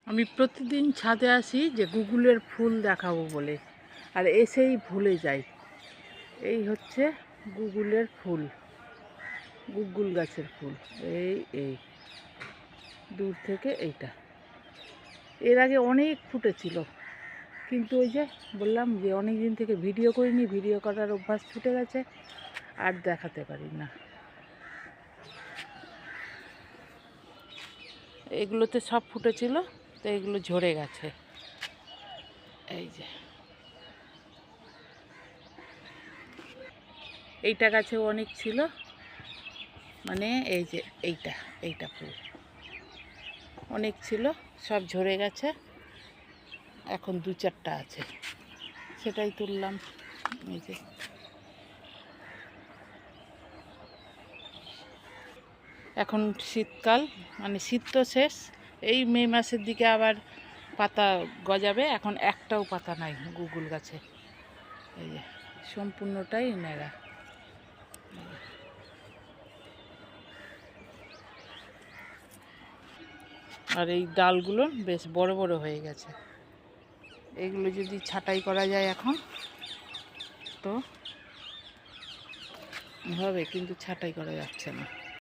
আমি প্রতিদিন ছাদে আসি যে গুগুলের ফুল দেখাবো বলে, আর এসেই ভুলে যাই। এই হচ্ছে গুগুলের ফুল, গুগুল গাছের ফুল। এই দূর থেকে এইটা এর আগে অনেক ফুটেছিল, কিন্তু ওই যে বললাম যে অনেক দিন থেকে ভিডিও করিনি, ভিডিও করার অভ্যাস ছুটে গেছে, আর দেখাতে পারি না। এগুলোতে সব ফুটেছিল, তো এগুলো ঝরে গেছে। এই যে এইটা গাছেও অনেক ছিল, মানে এই যে এইটা ফুল অনেক ছিল, সব ঝরে গেছে। এখন 2-4টা আছে, সেটাই তুললাম। এই যে এখন শীতকাল, মানে শীত তো শেষ, এই মে মাসের দিকে আবার পাতা গজাবে। এখন একটাও পাতা নাই গুগুল গাছে। এই যে সম্পূর্ণটাই ন্যাড়া। আর এই ডালগুলো বেশ বড় বড় হয়ে গেছে। এগুলো যদি ছাঁটাই করা যায় এখন তো হবে, কিন্তু ছাঁটাই করা যাচ্ছে না।